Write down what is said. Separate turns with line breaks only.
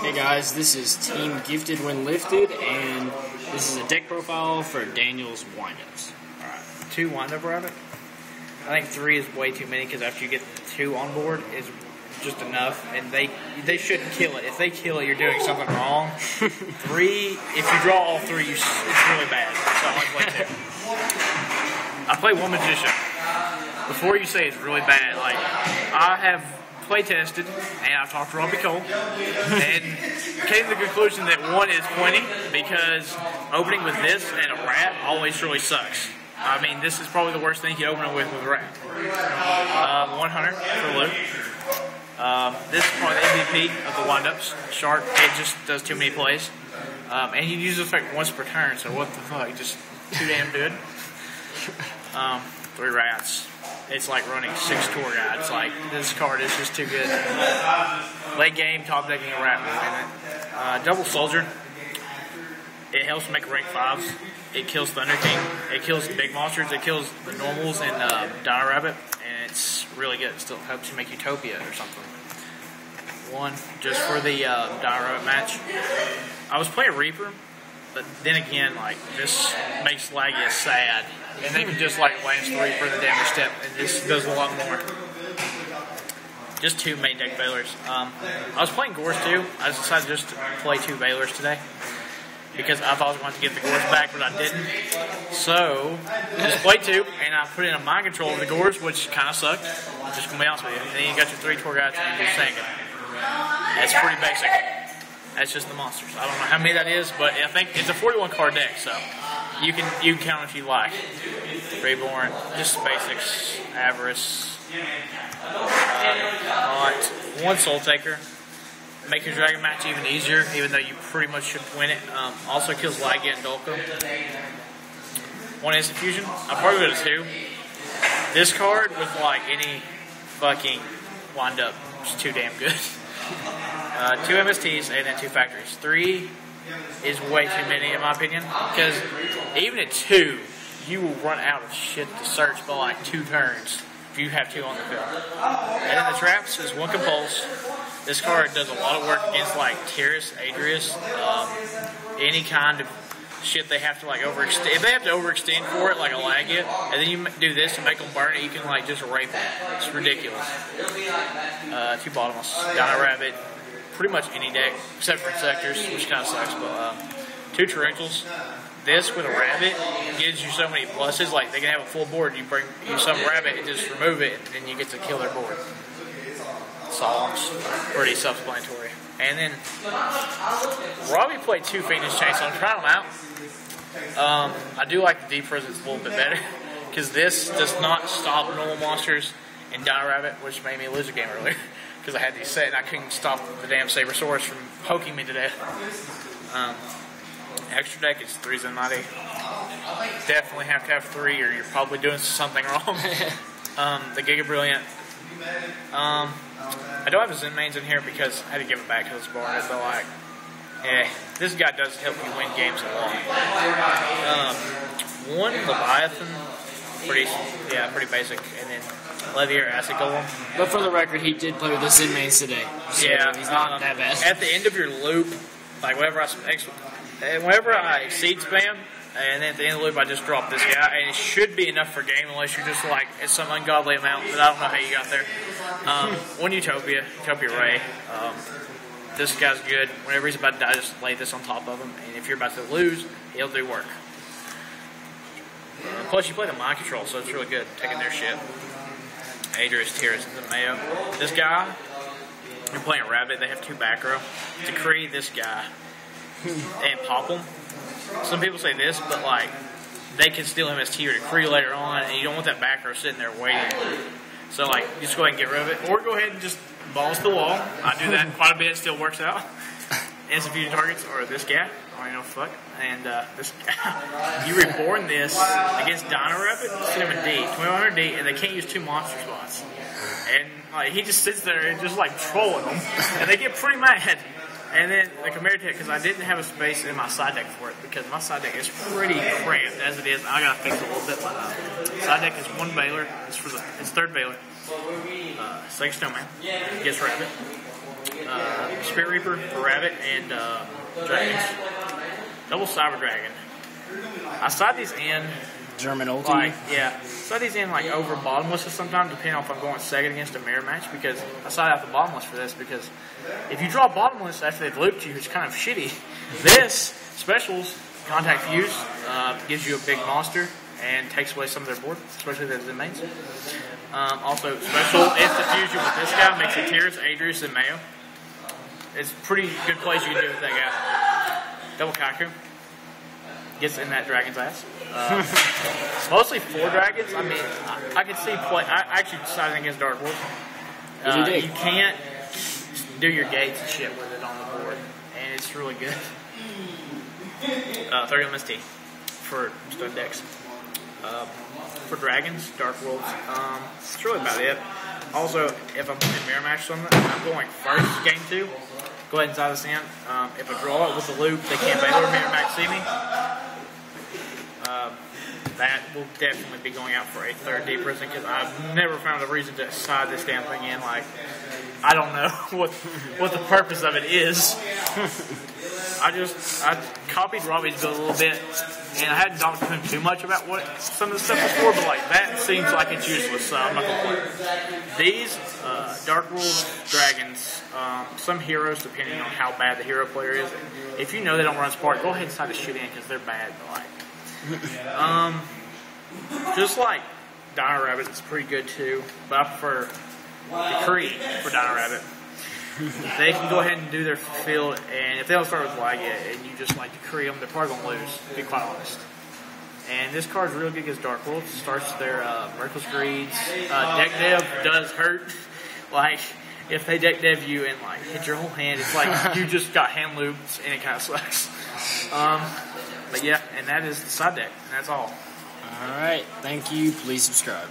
Hey guys, this is Team Gifted When Lifted, and this is a deck profile for Daniel's windups.
Alright, 2 windup rabbit. I think 3 is way too many because after you get 2 on board is just enough, and they shouldn't kill it. If they kill it, you're doing something wrong. 3, if you draw all 3, it's really bad. So I play 2. I play 1 magician. Before you say it's really bad, like I have play tested, and I've talked to Robbie Cole, and came to the conclusion that 1 is plenty because opening with this and a rat always really sucks. I mean, this is probably the worst thing you open it with a rat. 100 for Luke. This is probably the MVP of the windups. Shark, it just does too many plays. And you use the effect once per turn, so what the fuck, just too damn good. 3 rats. It's like running 6 tour guides. Like, this card is just too good. Late game, top decking a rat with it. Double soldier. It helps make rank 5s. It kills Thunder King. It kills the big monsters. It kills the normals and Dino Rabbit. And it's really good. It still helps you make Utopia or something. 1 just for the Dino Rabbit match. I was playing Reaper, but then again, like, this makes Lagia sad. And they can just like lance the Reaper in the damage step, and this does a lot more. Just 2 main deck Veilers. I was playing Gores too. I decided just to play 2 Veilers today because I thought I was going to get the Gores back, but I didn't. So I just played 2, and I put in a mind control of the Gores, which kind of sucked. I'm just going to be honest with you. And then you got your 3 tour guides and you do Sanga. That's pretty basic. That's just the monsters. I don't know how many that is, but I think it's a 41 card deck, so you can count if you like. Reborn, just basics. Avarice. 1 Soul Taker. Make your Dragon match even easier, even though you pretty much should win it. Also kills Lagia and Dolko. 1 Instant Fusion. I'll probably go to 2. This card with like any fucking wind up is too damn good. 2 MSTs and then 2 factories. 3 is way too many in my opinion, because even at 2, you will run out of shit to search by like 2 turns if you have 2 on the field. And then the traps is 1 Compulse. This card does a lot of work against like Terrace, Adrius, any kind of shit they have to like overextend. If they have to overextend for it, like a Lagia, and then you do this to make them burn it, you can like just rape it. It's ridiculous. 2 Bottomless, Dino Rabbit, pretty much any deck except for Insectors, which kind of sucks. But 2 Tarantulas. This with a rabbit gives you so many pluses. Like they can have a full board. You bring some rabbit and just remove it, and then you get to kill their board. Solemns, pretty self-explanatory. And then Robbie played 2 Phoenix Chains, so I'm trying them out. I do like the Deep Presence a little bit better because this does not stop normal monsters in Dino Rabbit, which made me lose a game earlier because I had these set and I couldn't stop the damn Sabersaurus from poking me to death. Extra deck is 3 Zenmati. Definitely have to have 3 or you're probably doing something wrong. The Giga Brilliant. I don't have the Zen mains in here because I had to give it back to this board. But like, this guy does help you win games a lot. 1 Leviathan, pretty basic, and then Levier, Acid Golem.
But for the record, he did play with the Zen mains today. So
yeah,
he's not that bad.
At the end of your loop, like whenever I exceed spam, and then at the end of the loop I just drop this guy, and it should be enough for game unless you're just like it's some ungodly amount, but I don't know how you got there. 1 Utopia Ray. This guy's good. Whenever he's about to die, just lay this on top of him, and if you're about to lose, he'll do work. Plus you play the mind control, so it's really good, taking their shit. Adrius, Terrace, and Mayo. This guy, you're playing Rabbit, they have 2 back row. Decree this guy and pop them. Some people say this, but like they can steal MST or Decree later on, and you don't want that back row sitting there waiting. So like, just go ahead and get rid of it, or go ahead and just balls to the wall. I do that quite a bit; it still works out. Instant fusion targets, or this guy. I don't know fuck. And this guy, you reborn this against Dino Rabbit, Cinnamon D, 2100 D, and they can't use 2 monster spots. And like he just sits there and just like trolling them, and they get pretty mad. And then the Chimera Tech, because I didn't have a space in my side deck for it, because my side deck is pretty cramped as it is. I gotta fix it a little bit. Side deck is 1 Veiler. It's 3rd Veiler. Second Snowman. Gets Rabbit. Spirit Reaper for Rabbit and Dragons. Double Cyber Dragon. I side these in
German ulti.
like side these in like over bottomless sometimes, depending on if I'm going second against a mirror match, because I side out the bottomless for this, because if you draw bottomless after they've looped you, it's kind of shitty. This specials Contact Fuse gives you a big monster and takes away some of their board, especially their mains. Also, special instant fusion with this guy makes it Tyrus, Adrius, and Mayo. It's pretty good plays you can do with that guy. Double Kaku. Gets in that dragon's ass. Mostly 4 dragons. I mean, I could see play. I actually decided against Dark Wolf. You can't do your gates and shit with it on the board, and it's really good. 30 MST for stud decks. For dragons, Dark Wolves, that's really about it. Also, if I'm playing mirror match something, I'm going first game 2. Go ahead and side this in. If I draw it with the loop, they can't Baylor mirror match see me. That will definitely be going out for a 3rd Deep Prison, because I've never found a reason to side this damn thing in. Like, I don't know what the purpose of it is. I copied Robbie's build a little bit, and I hadn't talked to him too much about what some of the stuff was for, but like that seems like it's useless, so I'm not gonna play it. These Dark Wolves, Dragons, some heroes, depending on how bad the hero player is. If you know they don't run Spark, go ahead and side the shit in, because they're bad. But like, just like Dino Rabbit is pretty good too, but I prefer Decree for Dino Rabbit. They can go ahead and do their field, and if they don't start with Wygget and you just like Decree them, they're probably going to lose, to be quite honest. And this card's real good against Dark Wolves. Starts their Miraculous Greeds. Deck dev does hurt. Like, if they deck dev you and like hit your whole hand, it's like you just got hand loops, and it kind of sucks. But yeah, and that is the side deck, and that's all.
Alright, thank you. Please subscribe.